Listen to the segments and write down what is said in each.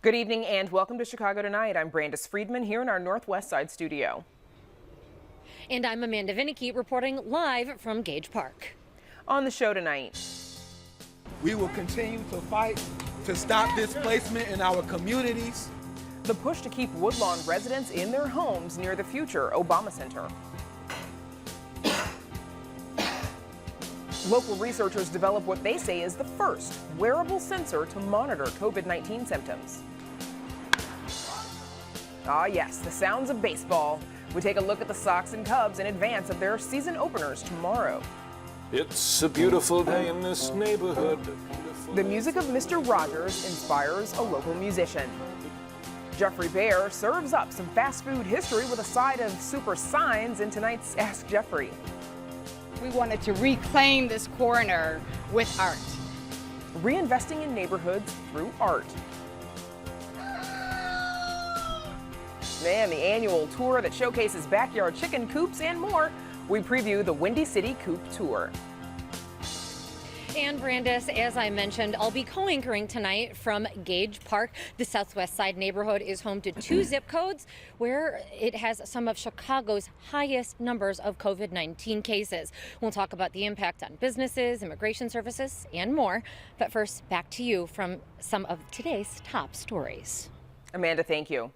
Good evening and welcome to Chicago Tonight. I'm Brandis Friedman here in our Northwest Side studio. And I'm Amanda Vinicky reporting live from Gage Park. On the show tonight, we will continue to fight to stop displacement in our communities. The push to keep Woodlawn residents in their homes near the future Obama Center. Local researchers develop what they say is the first wearable sensor to monitor COVID-19 symptoms. Ah yes, the sounds of baseball. We take a look at the Sox and Cubs in advance of their season openers tomorrow. It's a beautiful day in this neighborhood. The music of Mr. Rogers inspires a local musician. Jeffrey Bear serves up some fast food history with a side of super signs in tonight's Ask Jeffrey. We wanted to reclaim this corner with art. Reinvesting in neighborhoods through art. And the annual tour that showcases backyard chicken coops and more. We preview the Windy City Coop Tour. And Brandis, as I mentioned, I'll be co-anchoring tonight from Gage Park. The Southwest Side neighborhood is home to 2 zip codes where it has some of Chicago's highest numbers of COVID-19 cases. We'll talk about the impact on businesses, immigration services, and more. But first, back to you from some of today's top stories. Amanda, thank you.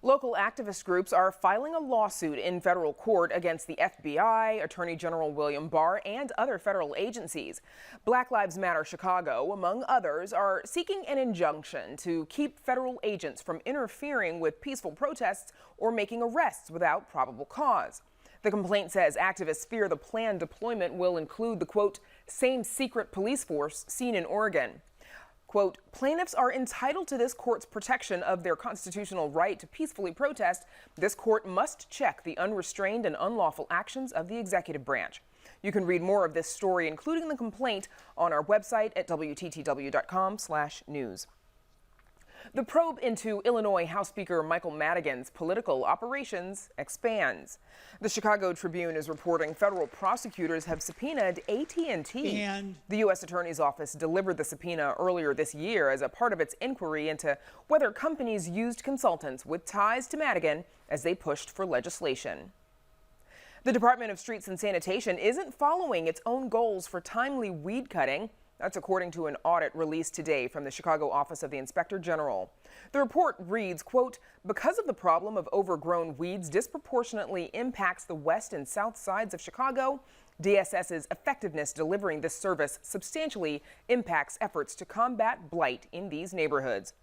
Local activist groups are filing a lawsuit in federal court against the FBI, Attorney General William Barr, and other federal agencies. Black Lives Matter Chicago, among others, are seeking an injunction to keep federal agents from interfering with peaceful protests or making arrests without probable cause. The complaint says activists fear the planned deployment will include the, quote, same secret police force seen in Oregon. Quote, plaintiffs are entitled to this court's protection of their constitutional right to peacefully protest. This court must check the unrestrained and unlawful actions of the executive branch. You can read more of this story, including the complaint, on our website at WTTW.com/news. The probe into Illinois House Speaker Michael Madigan's political operations expands. The Chicago Tribune is reporting federal prosecutors have subpoenaed AT&T. The U.S. Attorney's Office delivered the subpoena earlier this year as a part of its inquiry into whether companies used consultants with ties to Madigan as they pushed for legislation. The Department of Streets and Sanitation isn't following its own goals for timely weed cutting. That's according to an audit released today from the Chicago Office of the Inspector General. The report reads, quote, because of the problem of overgrown weeds disproportionately impacts the west and south sides of Chicago, DSS's effectiveness delivering this service substantially impacts efforts to combat blight in these neighborhoods.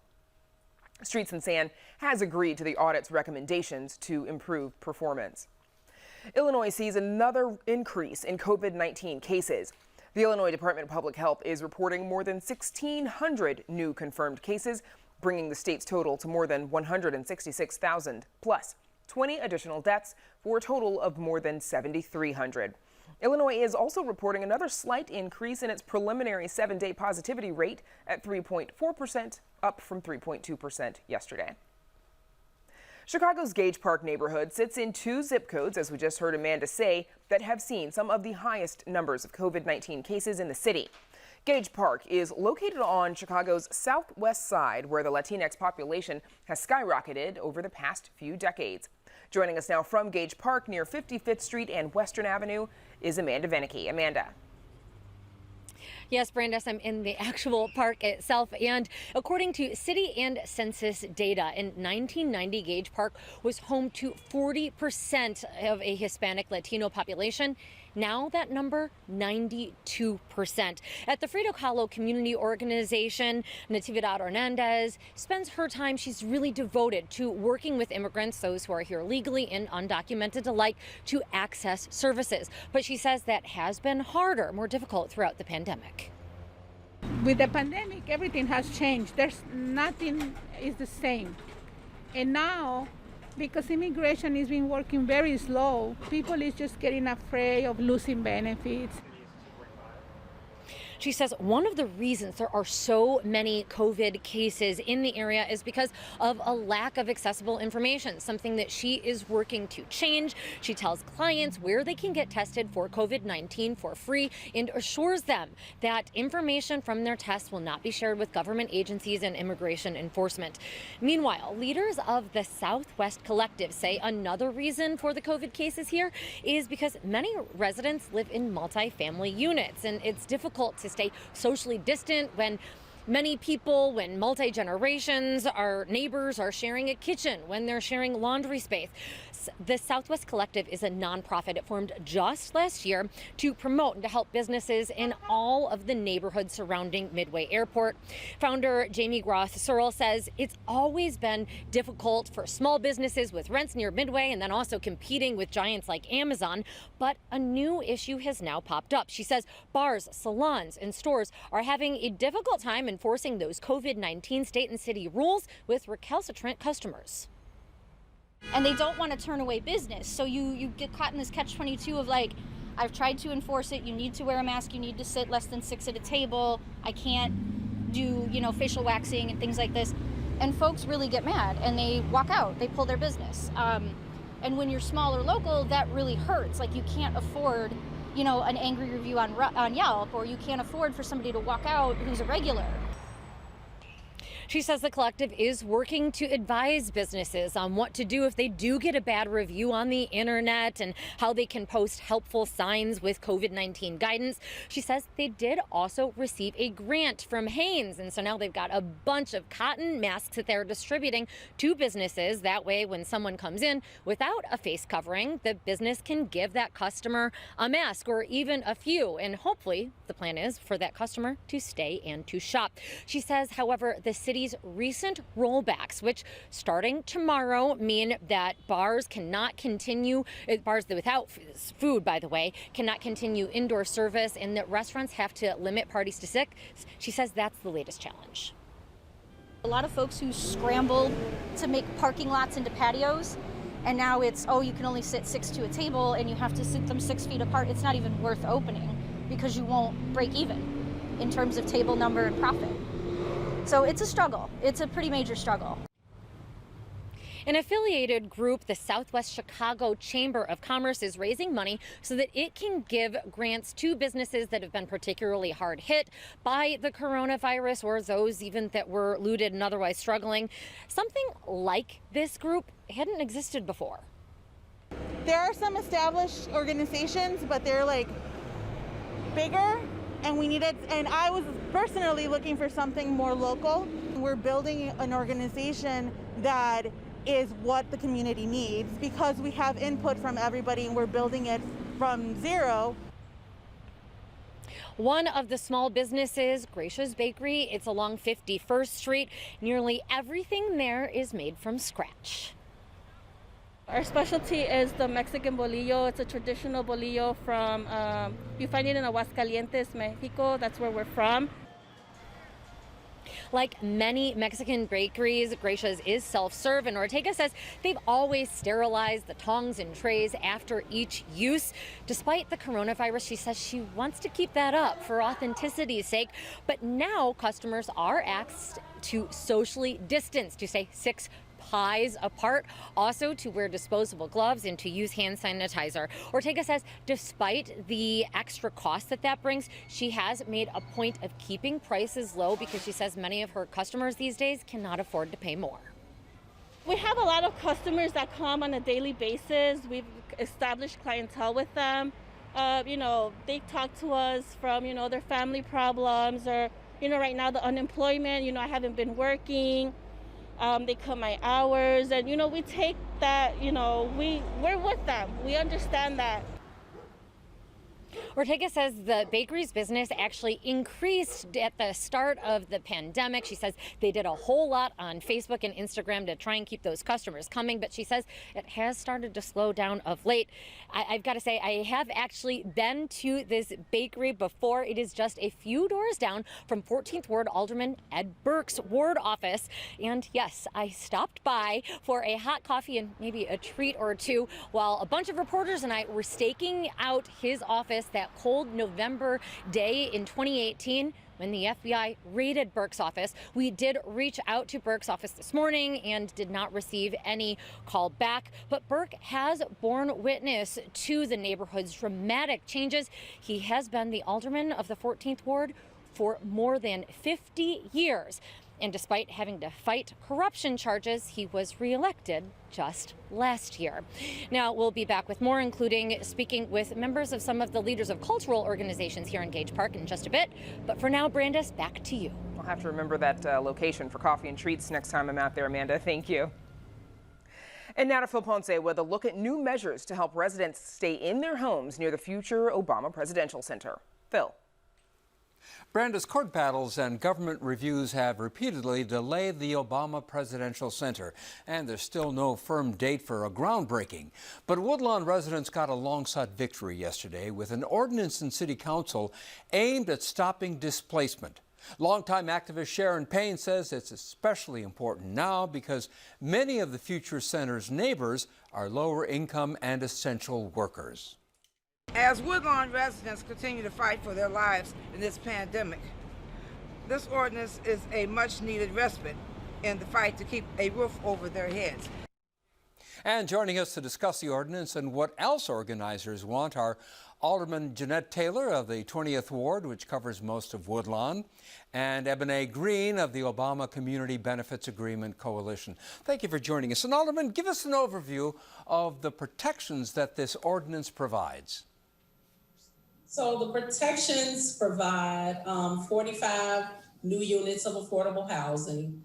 Streets and San has agreed to the audit's recommendations to improve performance. Illinois sees another increase in COVID-19 cases. The Illinois Department of Public Health is reporting more than 1,600 new confirmed cases, bringing the state's total to more than 166,000, plus 20 additional deaths for a total of more than 7,300. Illinois is also reporting another slight increase in its preliminary 7-day positivity rate at 3.4%, up from 3.2% yesterday. Chicago's Gage Park neighborhood sits in 2 zip codes, as we just heard Amanda say, that have seen some of the highest numbers of COVID-19 cases in the city. Gage Park is located on Chicago's southwest side, where the Latinx population has skyrocketed over the past few decades. Joining us now from Gage Park near 55th Street and Western Avenue is Amanda Vinicky. Amanda. Yes, Brandis, I'm in the actual park itself, and according to city and census data, in 1990, Gage Park was home to 40% of a Hispanic Latino population. Now that number, 92%. At the Frito Kahlo Community Organization, Natividad Hernandez spends her time, she's really devoted to working with immigrants, those who are here legally and undocumented alike, to access services. But she says that has been harder, more difficult throughout the pandemic. With the pandemic, everything has changed. There's nothing is the same. And now, because immigration has been working very slow, people is just getting afraid of losing benefits. She says one of the reasons there are so many COVID cases in the area is because of a lack of accessible information, something that she is working to change. She tells clients where they can get tested for COVID-19 for free and assures them that information from their tests will not be shared with government agencies and immigration enforcement. Meanwhile, leaders of the Southwest Collective say another reason for the COVID cases here is because many residents live in multi-family units, and it's difficult to stay socially distant when many people, when multi-generations, our neighbors are sharing a kitchen, when they're sharing laundry space. The Southwest Collective is a nonprofit. It formed just last year to promote and to help businesses in all of the neighborhoods surrounding Midway Airport. Founder Jamie Groth-Searle says it's always been difficult for small businesses with rents near Midway and then also competing with giants like Amazon. But a new issue has now popped up. She says bars, salons, and stores are having a difficult time enforcing those COVID-19 state and city rules with recalcitrant customers. And they don't want to turn away business. So you get caught in this catch-22 of like, I've tried to enforce it. You need to wear a mask. You need to sit less than 6 at a table. I can't do, facial waxing and things like this. And folks really get mad and they walk out. They pull their business. And when you're small or local, that really hurts. Like you can't afford, an angry review on Yelp, or you can't afford for somebody to walk out who's a regular. She says the collective is working to advise businesses on what to do if they do get a bad review on the internet and how they can post helpful signs with COVID-19 guidance. She says they did also receive a grant from Hanes, and so now they've got a bunch of cotton masks that they're distributing to businesses. That way, when someone comes in without a face covering, the business can give that customer a mask or even a few, and hopefully the plan is for that customer to stay and to shop. She says, however, the city's recent rollbacks, which starting tomorrow mean that bars cannot continue, bars without food, by the way, cannot continue indoor service, and that restaurants have to limit parties to 6. She says that's the latest challenge. A lot of folks who scrambled to make parking lots into patios, and now it's, you can only sit 6 to a table and you have to sit them 6 feet apart. It's not even worth opening because you won't break even in terms of table number and profit. So it's a struggle. It's a pretty major struggle. An affiliated group, the Southwest Chicago Chamber of Commerce, is raising money so that it can give grants to businesses that have been particularly hard hit by the coronavirus, or those even that were looted and otherwise struggling. Something like this group hadn't existed before. There are some established organizations, but they're like bigger. And I was personally looking for something more local. We're building an organization that is what the community needs because we have input from everybody and we're building it from zero. One of the small businesses, Gracia's Bakery, it's along 51st Street. Nearly everything there is made from scratch. Our specialty is the Mexican bolillo. It's a traditional bolillo from, you find it in Aguascalientes, Mexico. That's where we're from. Like many Mexican bakeries, Gracia's is self-serve, and Ortega says they've always sterilized the tongs and trays after each use. Despite the coronavirus, she says she wants to keep that up for authenticity's sake. But now customers are asked to socially distance, to stay 6 pies apart, also to wear disposable gloves and to use hand sanitizer. Ortega says despite the extra cost that brings, she has made a point of keeping prices low because she says many of her customers these days cannot afford to pay more. We have a lot of customers that come on a daily basis. We've established clientele with them. They talk to us from, their family problems or, right now the unemployment, I haven't been working. They cut my hours and, we take that, we're with them. We understand that. Ortega says the bakery's business actually increased at the start of the pandemic. She says they did a whole lot on Facebook and Instagram to try and keep those customers coming, but she says it has started to slow down of late. I've got to say, I have actually been to this bakery before. It is just a few doors down from 14th Ward Alderman Ed Burke's ward office. And yes, I stopped by for a hot coffee and maybe a treat or two while a bunch of reporters and I were staking out his office that that cold November day in 2018 when the FBI raided Burke's office. We did reach out to Burke's office this morning and did not receive any call back. But Burke has borne witness to the neighborhood's dramatic changes. He has been the alderman of the 14th Ward for more than 50 years. And despite having to fight corruption charges, he was reelected just last year. Now, we'll be back with more, including speaking with members of some of the leaders of cultural organizations here in Gage Park in just a bit. But for now, Brandis, back to you. I'll have to remember that location for coffee and treats next time I'm out there, Amanda. Thank you. And now to Phil Ponce with a look at new measures to help residents stay in their homes near the future Obama Presidential Center. Phil. Branda's court battles and government reviews have repeatedly delayed the Obama Presidential Center, and there's still no firm date for a groundbreaking. But Woodlawn residents got a long-sought victory yesterday with an ordinance in City Council aimed at stopping displacement. Longtime activist Sharon Payne says it's especially important now because many of the future center's neighbors are lower income and essential workers. As Woodlawn residents continue to fight for their lives in this pandemic, this ordinance is a much-needed respite in the fight to keep a roof over their heads. And joining us to discuss the ordinance and what else organizers want are Alderman Jeanette Taylor of the 20th Ward, which covers most of Woodlawn, and Ebony Green of the Obama Community Benefits Agreement Coalition. Thank you for joining us. And Alderman, give us an overview of the protections that this ordinance provides. So the protections provide 45 new units of affordable housing.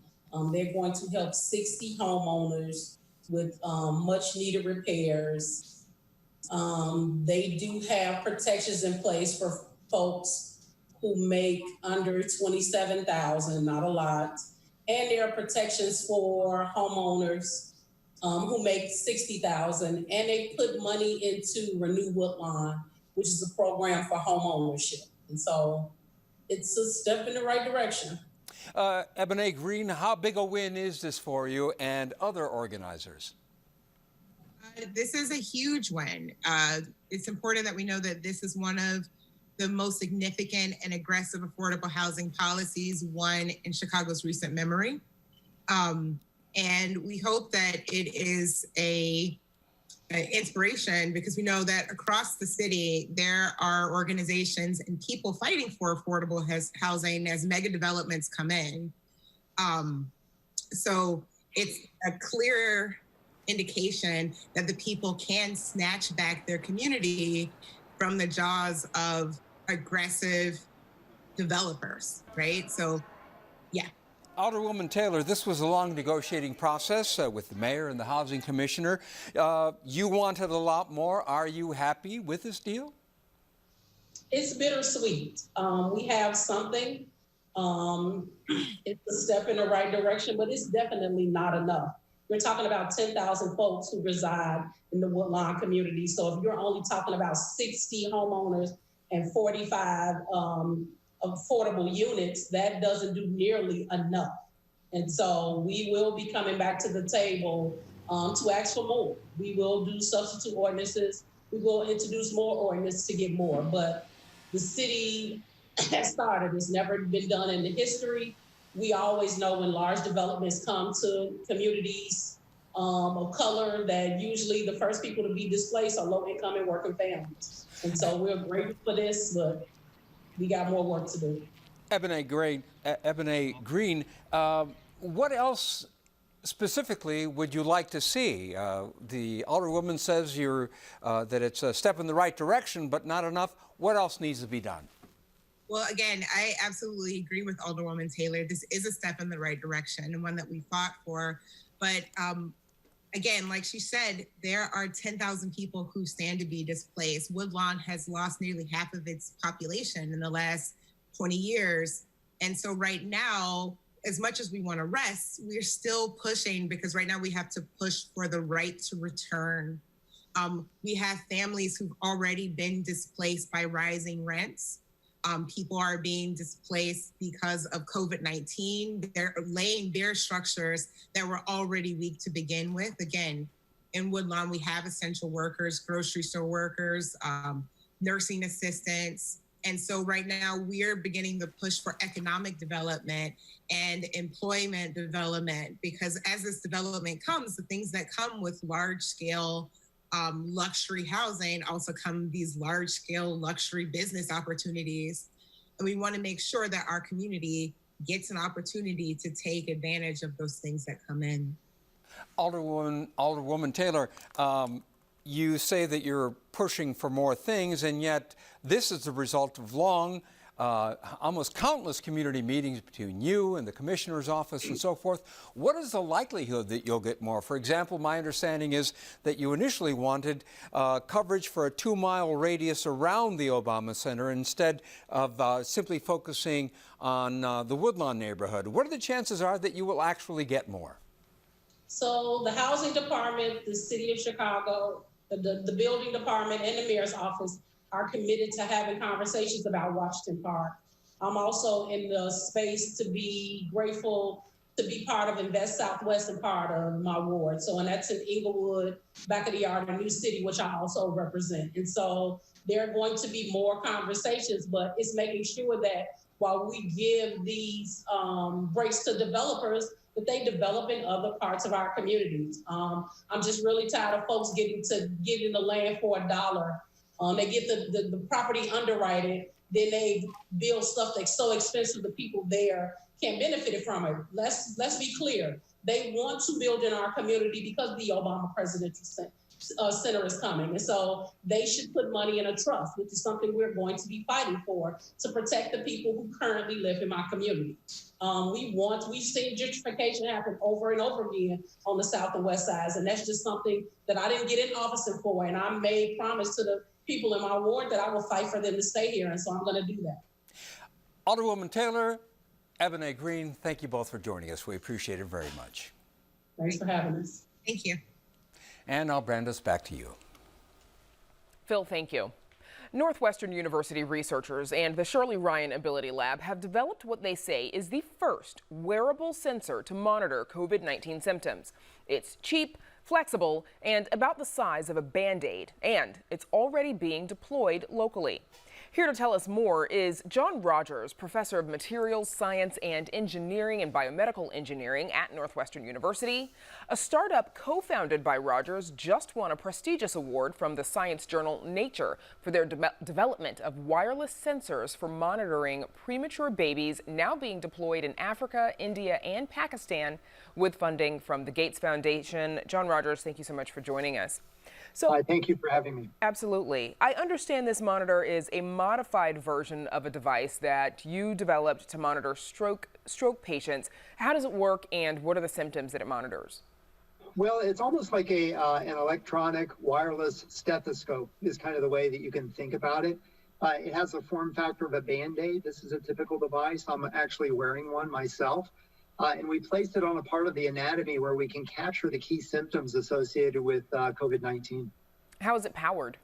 They're going to help 60 homeowners with much needed repairs. They do have protections in place for folks who make under $27,000, not a lot. And there are protections for homeowners who make $60,000, and they put money into Renew Woodlawn, which is a program for home ownership. And so it's a step in the right direction. Ebony Green, how big a win is this for you and other organizers? This is a huge win. It's important that we know that this is one of the most significant and aggressive affordable housing policies, one in Chicago's recent memory. And we hope that it is a inspiration, because we know that across the city, there are organizations and people fighting for affordable housing as mega developments come in. So it's a clear indication that the people can snatch back their community from the jaws of aggressive developers, right? So, yeah. Alderwoman Taylor, this was a long negotiating process with the mayor and the housing commissioner. You wanted a lot more. Are you happy with this deal? It's bittersweet. We have something. It's a step in the right direction, but it's definitely not enough. We're talking about 10,000 folks who reside in the Woodlawn community. So if you're only talking about 60 homeowners and 45 affordable units, that doesn't do nearly enough. And so we will be coming back to the table to ask for more. We will do substitute ordinances. We will introduce more ordinances to get more. But the city has started. It's never been done in the history. We always know when large developments come to communities of color that usually the first people to be displaced are low-income and working families. And so we're grateful for this, but we got more work to do. Ebony Green, what else specifically would you like to see? The Alderwoman says that it's a step in the right direction, but not enough. What else needs to be done? Well, again, I absolutely agree with Alderwoman Taylor. This is a step in the right direction and one that we fought for. But again, like she said, there are 10,000 people who stand to be displaced. Woodlawn has lost nearly half of its population in the last 20 years. And so right now, as much as we want to rest, we're still pushing, because right now we have to push for the right to return. We have families who've already been displaced by rising rents. People are being displaced because of COVID-19. They're laying bare structures that were already weak to begin with. Again, in Woodlawn, we have essential workers, grocery store workers, nursing assistants. And so right now we're beginning the push for economic development and employment development, because as this development comes, the things that come with large scale luxury housing also come these large scale luxury business opportunities. And we want to make sure that our community gets an opportunity to take advantage of those things that come in. Alderwoman Taylor, you say that you're pushing for more things, and yet this is the result of long, almost countless community meetings between you and the commissioner's office and so forth. What is the likelihood that you'll get more? For example, my understanding is that you initially wanted coverage for a 2-mile radius around the Obama Center instead of simply focusing on the Woodlawn neighborhood. What are the chances are that you will actually get more? So the housing department, the city of Chicago, the building department and the mayor's office are committed to having conversations about Washington Park. I'm also in the space to be grateful to be part of Invest Southwestern part of my ward. So, and that's in Inglewood, back of the yard, a new city, which I also represent. And so there are going to be more conversations, but it's making sure that while we give these breaks to developers, that they develop in other parts of our communities. I'm just really tired of folks getting the land for $1. They get the property underwritten, then they build stuff that's so expensive the people there can't benefit from it. Let's be clear. They want to build in our community because the Obama Presidential Center is coming. And so they should put money in a trust, which is something we're going to be fighting for to protect the people who currently live in my community. We've seen gentrification happen over and over again on the south and west sides. And that's just something that I didn't get in office for. And I made promise to the people in my ward that I will fight for them to stay here. And so I'm going to do that. Alderwoman Taylor, Evan A. Green, thank you both for joining us. We appreciate it very much. Thanks for having us. Thank you. And I'll brand us back to you. Phil, thank you. Northwestern University researchers and the Shirley Ryan Ability Lab have developed what they say is the first wearable sensor to monitor COVID-19 symptoms. It's cheap, flexible, and about the size of a Band-Aid, and it's already being deployed locally. Here to tell us more is John Rogers, professor of materials science and engineering and biomedical engineering at Northwestern University. A startup co-founded by Rogers just won a prestigious award from the science journal Nature for their development of wireless sensors for monitoring premature babies, now being deployed in Africa, India, and Pakistan with funding from the Gates Foundation. John Rogers, thank you so much for joining us. So, thank you for having me. Absolutely. I understand this monitor is a modified version of a device that you developed to monitor stroke patients. How does it work, and what are the symptoms that it monitors? Well, it's almost like an electronic wireless stethoscope is kind of the way that you can think about it. It has the form factor of a Band-Aid. This is a typical device. I'm actually wearing one myself. And we placed it on a part of the anatomy where we can capture the key symptoms associated with COVID-19. How is it powered?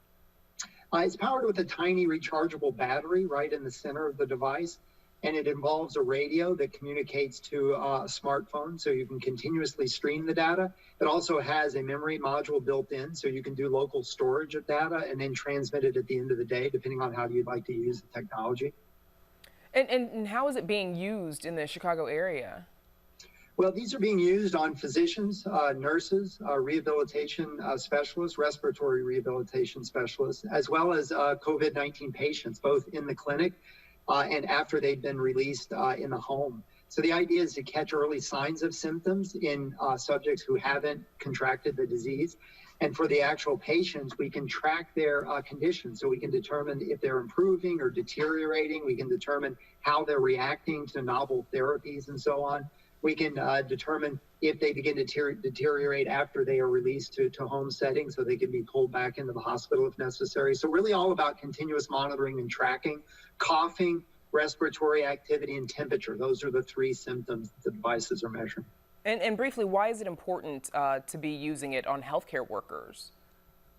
It's powered with a tiny rechargeable battery right in the center of the device. And it involves a radio that communicates to a smartphone, so you can continuously stream the data. It also has a memory module built in, so you can do local storage of data and then transmit it at the end of the day, depending on how you'd like to use the technology. And how is it being used in the Chicago area? Well, these are being used on physicians, nurses, rehabilitation specialists, respiratory rehabilitation specialists, as well as COVID-19 patients, both in the clinic and after they've been released in the home. So the idea is to catch early signs of symptoms in subjects who haven't contracted the disease. And for the actual patients, we can track their condition. So we can determine if they're improving or deteriorating. We can determine how they're reacting to novel therapies and so on. We can determine if they begin to deteriorate after they are released to home settings, so they can be pulled back into the hospital if necessary. So really all about continuous monitoring and tracking. Coughing, respiratory activity, and temperature. Those are the three symptoms the devices are measuring. And briefly, why is it important to be using it on healthcare workers?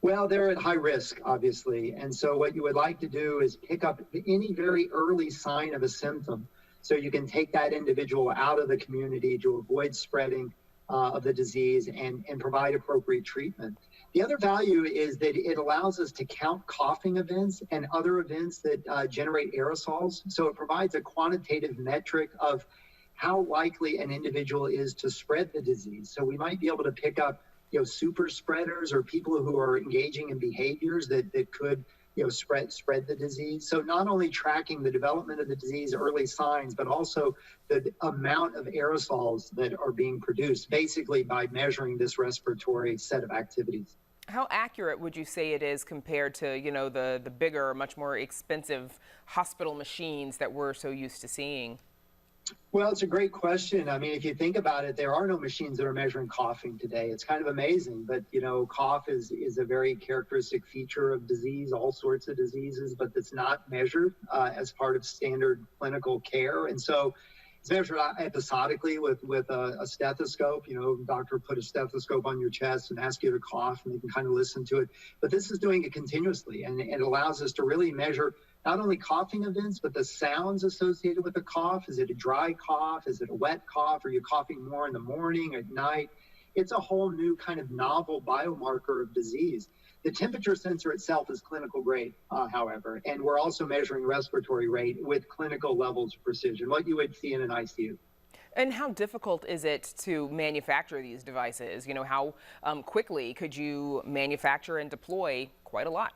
Well, they're at high risk, obviously. And so what you would like to do is pick up any very early sign of a symptom, so you can take that individual out of the community to avoid spreading of the disease and provide appropriate treatment. The other value is that it allows us to count coughing events and other events that generate aerosols. So it provides a quantitative metric of how likely an individual is to spread the disease. So we might be able to pick up, super spreaders or people who are engaging in behaviors that could, spread the disease. So not only tracking the development of the disease, early signs, but also the amount of aerosols that are being produced, basically by measuring this respiratory set of activities. How accurate would you say it is compared to, the bigger, much more expensive hospital machines that we're so used to seeing? Well, it's a great question. I mean, if you think about it, there are no machines that are measuring coughing today. It's kind of amazing, but cough is a very characteristic feature of disease, all sorts of diseases, but it's not measured as part of standard clinical care. And so it's measured episodically with a stethoscope. Doctor put a stethoscope on your chest and ask you to cough, and they can kind of listen to it. But this is doing it continuously, and it allows us to really measure not only coughing events, but the sounds associated with the cough. Is it a dry cough? Is it a wet cough? Are you coughing more in the morning, at night? It's a whole new kind of novel biomarker of disease. The temperature sensor itself is clinical grade, however, and we're also measuring respiratory rate with clinical levels of precision, what you would see in an ICU. And how difficult is it to manufacture these devices? How quickly could you manufacture and deploy quite a lot?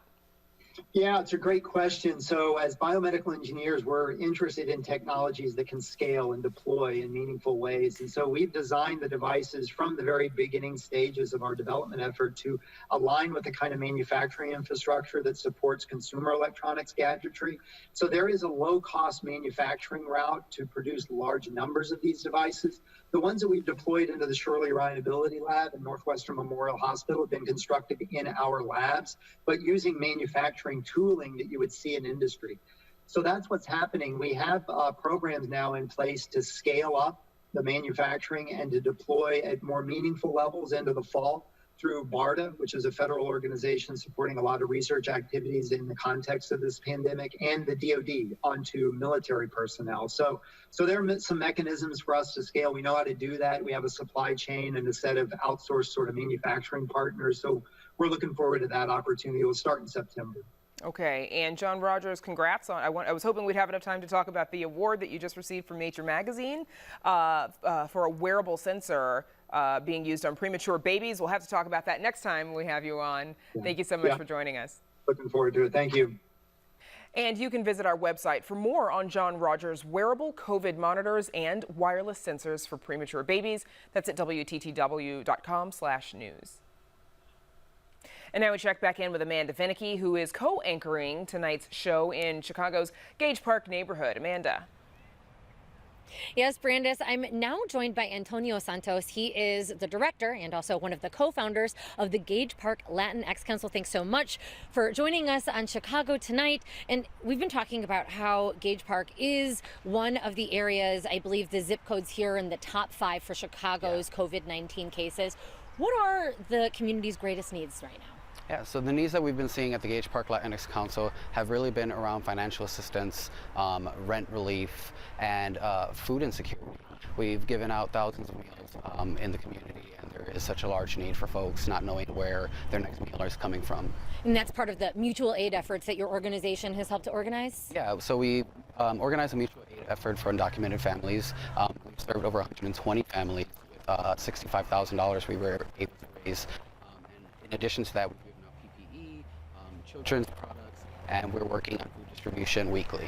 Yeah, it's a great question. So as biomedical engineers, we're interested in technologies that can scale and deploy in meaningful ways. And so we've designed the devices from the very beginning stages of our development effort to align with the kind of manufacturing infrastructure that supports consumer electronics gadgetry. So there is a low-cost manufacturing route to produce large numbers of these devices. The ones that we've deployed into the Shirley Ryanability Lab in Northwestern Memorial Hospital have been constructed in our labs, but using manufacturing tooling that you would see in industry. So that's what's happening. We have programs now in place to scale up the manufacturing and to deploy at more meaningful levels into the fall through BARDA, which is a federal organization supporting a lot of research activities in the context of this pandemic, and the DoD onto military personnel. So there are some mechanisms for us to scale. We know how to do that. We have a supply chain and a set of outsourced sort of manufacturing partners. So we're looking forward to that opportunity. We'll start in September. Okay, and John Rogers, congrats on. I was hoping we'd have enough time to talk about the award that you just received from Nature Magazine for a wearable sensor being used on premature babies. We'll have to talk about that next time we have you on. Yeah. Thank you so much for joining us. Looking forward to it. Thank you. And you can visit our website for more on John Rogers' wearable COVID monitors and wireless sensors for premature babies. That's at WTTW.com/news. And now we check back in with Amanda Vinicky, who is co-anchoring tonight's show in Chicago's Gage Park neighborhood. Amanda. Yes, Brandis, I'm now joined by Antonio Santos. He is the director and also one of the co-founders of the Gage Park Latinx Council. Thanks so much for joining us on Chicago tonight. And we've been talking about how Gage Park is one of the areas, I believe the zip codes here in the top 5 for Chicago's COVID-19 cases. What are the community's greatest needs right now? Yeah, so the needs that we've been seeing at the Gage Park Latinx Council have really been around financial assistance, rent relief, and food insecurity. We've given out thousands of meals in the community, and there is such a large need for folks not knowing where their next meal is coming from. And that's part of the mutual aid efforts that your organization has helped to organize? Yeah, so we organized a mutual aid effort for undocumented families. We've served over 120 families with $65,000 we were able to raise. And in addition to that, we've given out PPE, children's products, and we're working on food distribution weekly.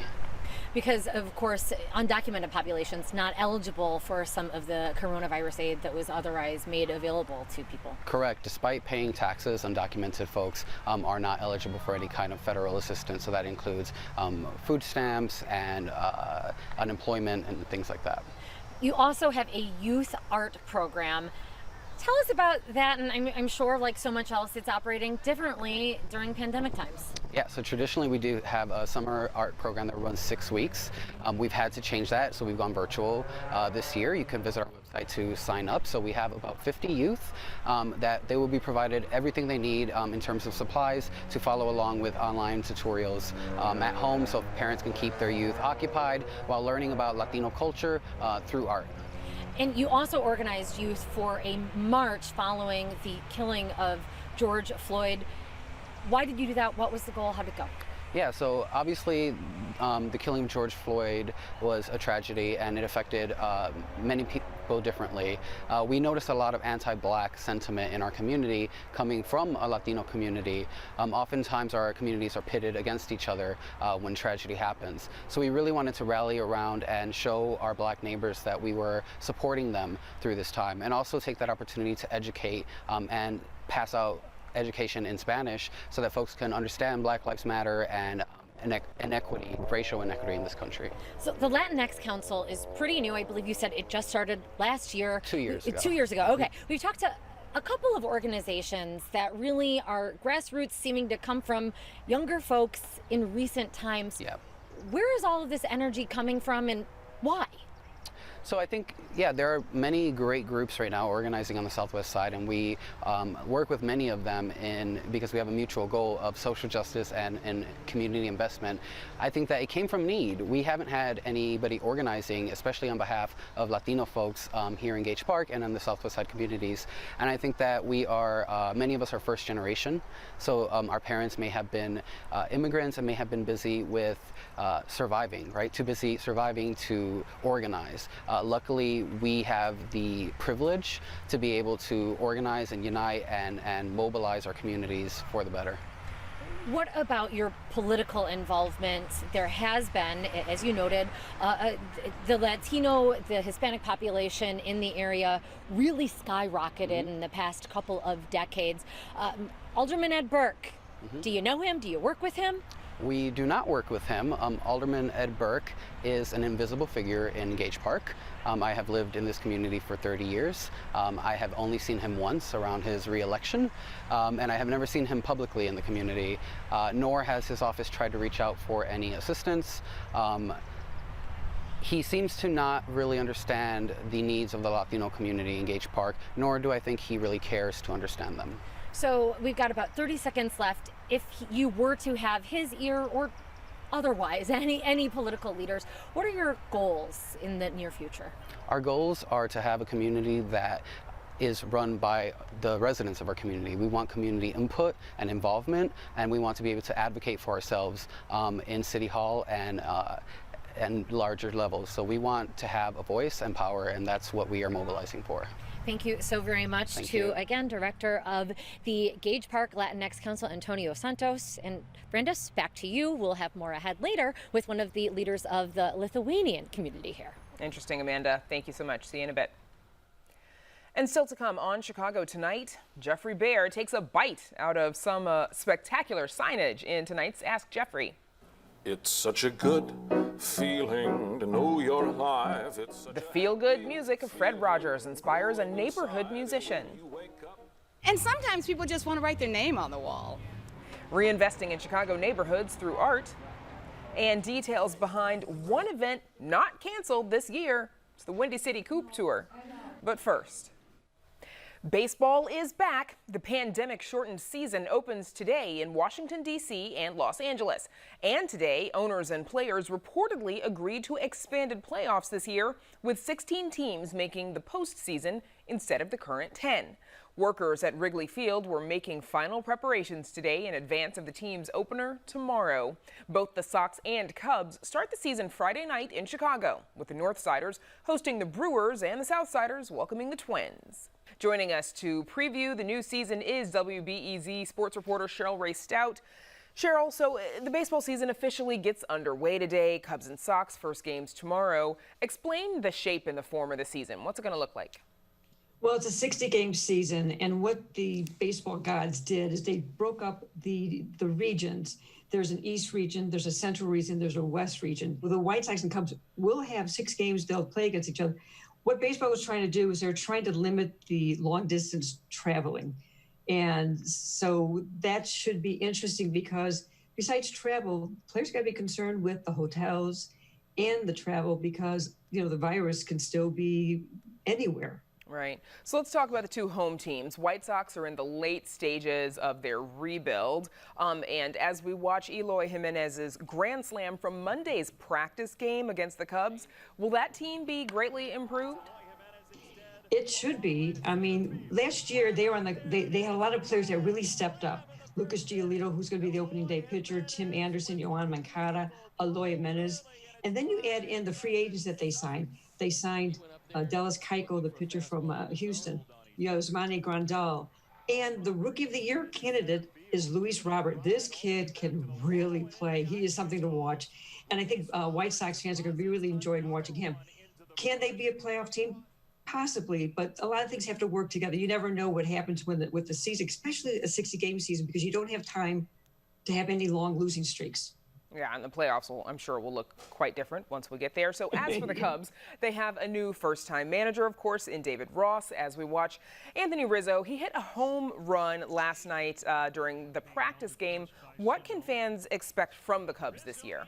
Because, of course, undocumented populations not eligible for some of the coronavirus aid that was otherwise made available to people. Correct. Despite paying taxes, undocumented folks are not eligible for any kind of federal assistance. So that includes food stamps and unemployment and things like that. You also have a youth art program. Tell us about that, and I'm sure, like so much else, it's operating differently during pandemic times. Yeah, so traditionally we do have a summer art program that runs 6 weeks. We've had to change that, so we've gone virtual this year. You can visit our website to sign up. So we have about 50 youth that they will be provided everything they need in terms of supplies to follow along with online tutorials at home, so parents can keep their youth occupied while learning about Latino culture through art. And you also organized youth for a march following the killing of George Floyd. Why did you do that? What was the goal? How did it go? Yeah, so obviously the killing of George Floyd was a tragedy, and it affected many people differently. We noticed a lot of anti-Black sentiment in our community coming from a Latino community. Oftentimes our communities are pitted against each other when tragedy happens. So we really wanted to rally around and show our Black neighbors that we were supporting them through this time, and also take that opportunity to educate and pass out education in Spanish so that folks can understand Black Lives Matter and inequity, racial inequity in this country. So the Latinx Council is pretty new. I believe you said it just started last year. 2 years ago. 2 years ago, okay. We've talked to a couple of organizations that really are grassroots, seeming to come from younger folks in recent times. Yeah. Where is all of this energy coming from, and why? So I think, yeah, there are many great groups right now organizing on the Southwest side, and we work with many of them because we have a mutual goal of social justice and community investment. I think that it came from need. We haven't had anybody organizing, especially on behalf of Latino folks here in Gage Park and in the Southwest side communities. And I think that we are, many of us are first generation. So our parents may have been immigrants and may have been busy with surviving, right? Too busy surviving to organize. Luckily, we have the privilege to be able to organize and unite and mobilize our communities for the better. What about your political involvement? There has been, as you noted, the Latino, the Hispanic population in the area really skyrocketed in the past couple of decades. Alderman Ed Burke, do you know him? Do you work with him? We do not work with him. Alderman Ed Burke is an invisible figure in Gage Park. I have lived in this community for 30 years. I have only seen him once around his re-election, and I have never seen him publicly in the community, nor has his office tried to reach out for any assistance. He seems to not really understand the needs of the Latino community in Gage Park, nor do I think he really cares to understand them. So we've got about 30 seconds left. If you were to have his ear, or otherwise any political leaders, what are your goals in the near future? Our goals are to have a community that is run by the residents of our community. We want community input and involvement, and we want to be able to advocate for ourselves in City Hall and larger levels. So we want to have a voice and power, and that's what we are mobilizing for. Thank you so very much again, Director of the Gage Park Latinx Council, Antonio Santos. And Brandis, back to you. We'll have more ahead later with one of the leaders of the Lithuanian community here. Interesting, Amanda. Thank you so much. See you in a bit. And still to come on Chicago tonight, Jeffrey Baer takes a bite out of some spectacular signage in tonight's Ask Jeffrey. It's such a good feeling to know you're alive. The feel-good music of Fred Rogers inspires a neighborhood musician. And sometimes people just want to write their name on the wall. Reinvesting in Chicago neighborhoods through art. And details behind one event not canceled this year. It's the Windy City Coop Tour. But first, baseball is back. The pandemic-shortened season opens today in Washington, D.C. and Los Angeles. And today, owners and players reportedly agreed to expanded playoffs this year, with 16 teams making the postseason instead of the current 10. Workers at Wrigley Field were making final preparations today in advance of the team's opener tomorrow. Both the Sox and Cubs start the season Friday night in Chicago, with the Northsiders hosting the Brewers and the Southsiders welcoming the Twins. Joining us to preview the new season is WBEZ sports reporter Cheryl Ray Stout. Cheryl, so the baseball season officially gets underway today. Cubs and Sox first games tomorrow. Explain the shape and the form of the season. What's it going to look like? Well, it's a 60-game season, and what the baseball gods did is they broke up the regions. There's an East region, there's a Central region, there's a West region. The White Sox and Cubs will have 6 games they'll play against each other. What baseball was trying to do is they're trying to limit the long-distance traveling. And so that should be interesting because besides travel, players got to be concerned with the hotels and the travel because, you know, the virus can still be anywhere. Right. So let's talk about the two home teams. White Sox are in the late stages of their rebuild. And as we watch Eloy Jimenez's grand slam from Monday's practice game against the Cubs, will that team be greatly improved? It should be. I mean, last year they were they had a lot of players that really stepped up. Lucas Giolito, who's going to be the opening day pitcher, Tim Anderson, Yohan Moncada, Aloy Menez. And then you add in the free agents that they signed. They signed Dallas Keuchel, the pitcher from Houston, Yasmani Grandal. And the Rookie of the Year candidate is Luis Robert. This kid can really play. He is something to watch. And I think White Sox fans are going to be really enjoying watching him. Can they be a playoff team? Possibly, but a lot of things have to work together. You never know what happens with the season, especially a 60-game season, because you don't have time to have any long losing streaks. Yeah, and the playoffs I'm sure will look quite different once we get there. So as for the Cubs, they have a new first-time manager, of course, in David Ross. As we watch Anthony Rizzo, he hit a home run last night during the practice game. What can fans expect from the Cubs this year?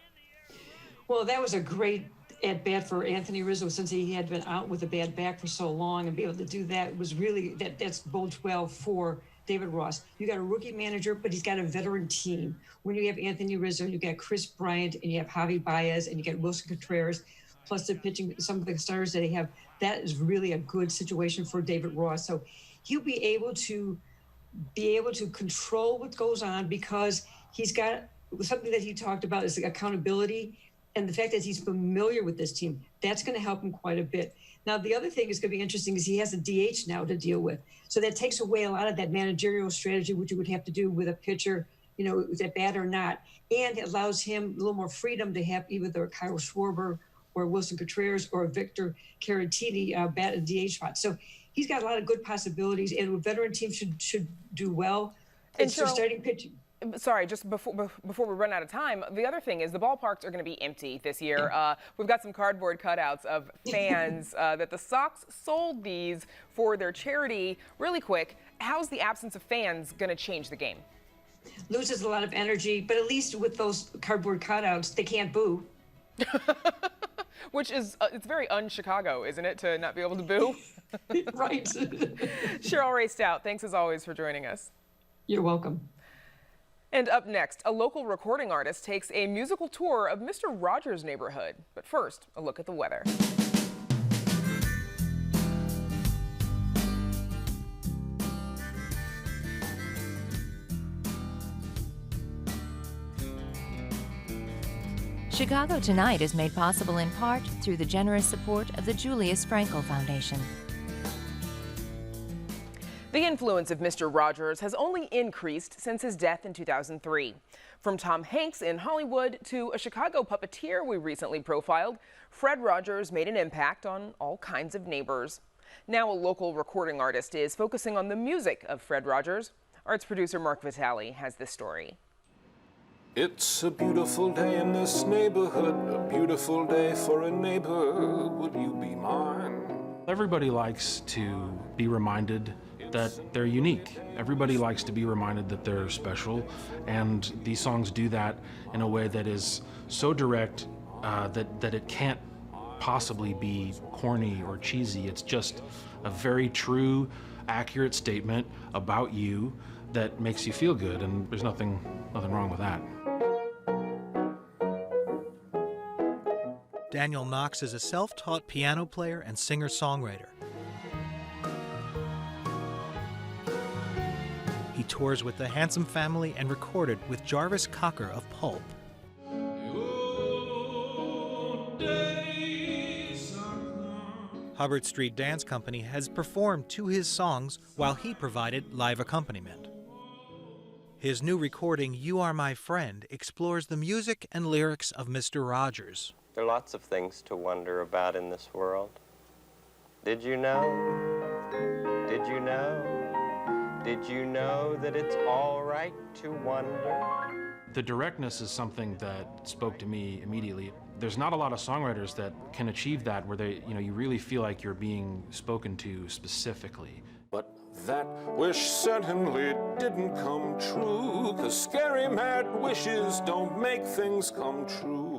Well, that was a great at bat for Anthony Rizzo, since he had been out with a bad back for so long, and be able to do that was really that's bodes well for David Ross. You got a rookie manager, but he's got a veteran team. When you have Anthony Rizzo, you got Chris Bryant, and you have Javi Baez, and you got Wilson Contreras, plus the pitching, some of the stars that they have. That is really a good situation for David Ross. So he'll be able to control what goes on, because he's got something that he talked about is accountability. And the fact that he's familiar with this team, that's going to help him quite a bit. Now, the other thing is going to be interesting is he has a DH now to deal with. So that takes away a lot of that managerial strategy, which you would have to do with a pitcher, is that bad or not. And it allows him a little more freedom to have either Kyle Schwarber or Wilson Contreras or Victor Caratini bat a DH spot. So he's got a lot of good possibilities, and a veteran team should do well. And so starting pitching. Sorry, just before we run out of time, the other thing is the ballparks are going to be empty this year. We've got some cardboard cutouts of fans that the Sox sold these for their charity. Really quick, how's the absence of fans going to change the game? Loses a lot of energy, but at least with those cardboard cutouts, they can't boo. Which is, it's very un-Chicago, isn't it, to not be able to boo? Right. Cheryl Ray Stout, thanks as always for joining us. You're welcome. And up next, a local recording artist takes a musical tour of Mr. Rogers' neighborhood. But first, a look at the weather. Chicago Tonight is made possible in part through the generous support of the Julius Frankel Foundation. The influence of Mr. Rogers has only increased since his death in 2003. From Tom Hanks in Hollywood to a Chicago puppeteer we recently profiled, Fred Rogers made an impact on all kinds of neighbors. Now a local recording artist is focusing on the music of Fred Rogers. Arts producer Mark Vitale has this story. It's a beautiful day in this neighborhood, a beautiful day for a neighbor. Would you be mine? Everybody likes to be reminded that they're unique. Everybody likes to be reminded that they're special, and these songs do that in a way that is so direct that it can't possibly be corny or cheesy. It's just a very true, accurate statement about you that makes you feel good, and there's nothing wrong with that. Daniel Knox is a self-taught piano player and singer-songwriter. He tours with the Handsome Family and recorded with Jarvis Cocker of Pulp. Hubbard Street Dance Company has performed to his songs while he provided live accompaniment. His new recording, You Are My Friend, explores the music and lyrics of Mr. Rogers. There are lots of things to wonder about in this world. Did you know? Did you know? Did you know that it's all right to wonder? The directness is something that spoke to me immediately. There's not a lot of songwriters that can achieve that, where you really feel like you're being spoken to specifically. But that wish certainly didn't come true, 'cause scary mad wishes don't make things come true.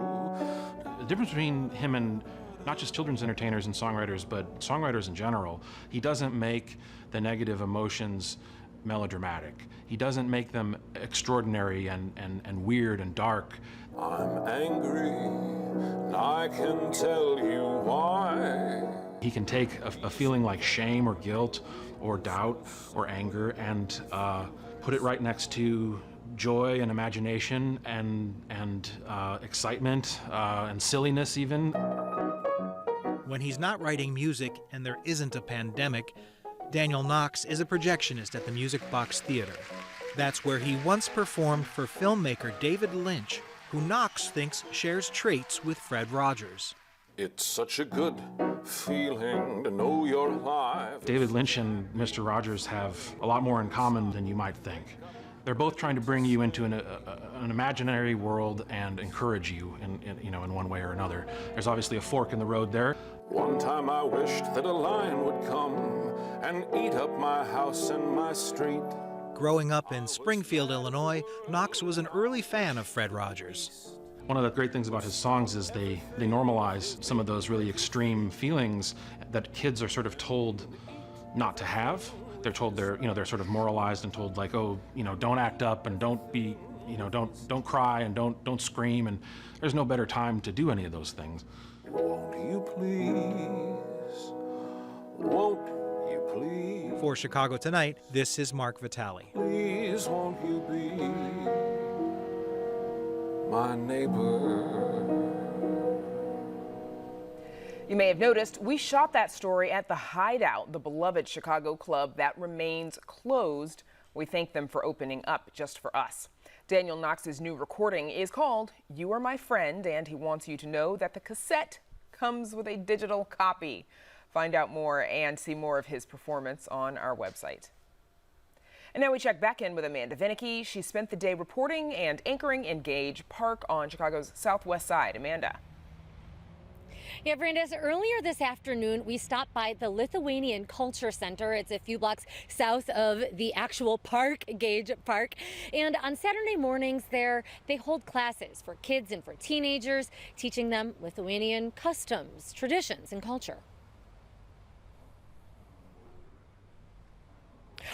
The difference between him and not just children's entertainers and songwriters, but songwriters in general, he doesn't make the negative emotions melodramatic. He doesn't make them extraordinary and weird and dark. I'm angry, and I can tell you why. He can take a feeling like shame or guilt or doubt or anger and put it right next to joy and imagination and excitement and silliness even. When he's not writing music and there isn't a pandemic, Daniel Knox is a projectionist at the Music Box Theater. That's where he once performed for filmmaker David Lynch, who Knox thinks shares traits with Fred Rogers. It's such a good feeling to know you're alive. David Lynch and Mr. Rogers have a lot more in common than you might think. They're both trying to bring you into an imaginary world and encourage you in one way or another. There's obviously a fork in the road there. One time I wished that a lion would come and eat up my house and my street. Growing up in Springfield, Illinois, Knox was an early fan of Fred Rogers. One of the great things about his songs is they normalize some of those really extreme feelings that kids are sort of told not to have. They're told they're sort of moralized and told like, oh, don't act up and don't be, don't cry and don't scream, and there's no better time to do any of those things. Won't you please? Won't you please? For Chicago Tonight, this is Mark Vitale. Please won't you be my neighbor? You may have noticed we shot that story at the Hideout, the beloved Chicago club that remains closed. We thank them for opening up just for us. Daniel Knox's new recording is called You Are My Friend, and he wants you to know that the cassette comes with a digital copy. Find out more and see more of his performance on our website. And now we check back in with Amanda Vinicky. She spent the day reporting and anchoring in Gage Park on Chicago's southwest side. Amanda. Yeah, Brandes, earlier this afternoon, we stopped by the Lithuanian Culture Center. It's a few blocks south of the actual park, Gage Park. And on Saturday mornings there, they hold classes for kids and for teenagers, teaching them Lithuanian customs, traditions, and culture.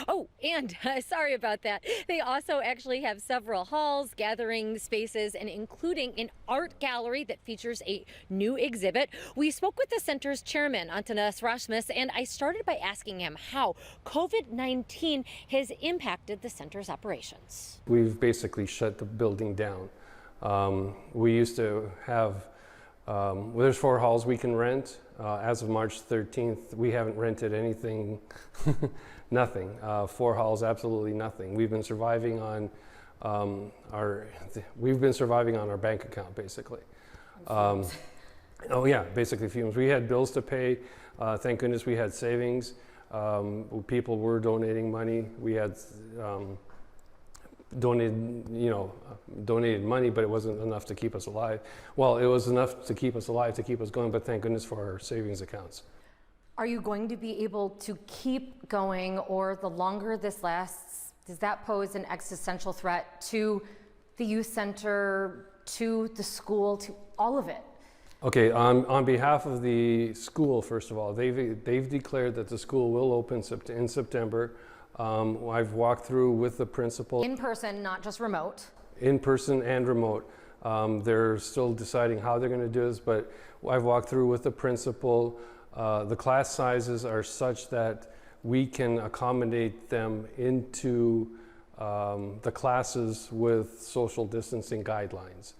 Oh, and sorry about that. They also actually have several halls, gathering spaces, and including an art gallery that features a new exhibit. We spoke with the center's chairman, Antonas Rasmus, and I started by asking him how COVID-19 has impacted the center's operations. We've basically shut the building down. We used to have, there's 4 halls we can rent. As of March 13th, we haven't rented anything. Nothing. 4 halls, absolutely nothing. We've been surviving on our bank account, basically. Oh yeah, basically fumes. We had bills to pay. Thank goodness we had savings. People were donating money. We had donated money, but it wasn't enough to keep us alive. Well, it was enough to keep us alive, to keep us going, but thank goodness for our savings accounts. Are you going to be able to keep going, or the longer this lasts, does that pose an existential threat to the youth center, to the school, to all of it? Okay, on behalf of the school, first of all, they've declared that the school will open in September. I've walked through with the principal. In person, not just remote. In person and remote. They're still deciding how they're going to do this, but I've walked through with the principal. The class sizes are such that we can accommodate them into the classes with social distancing guidelines.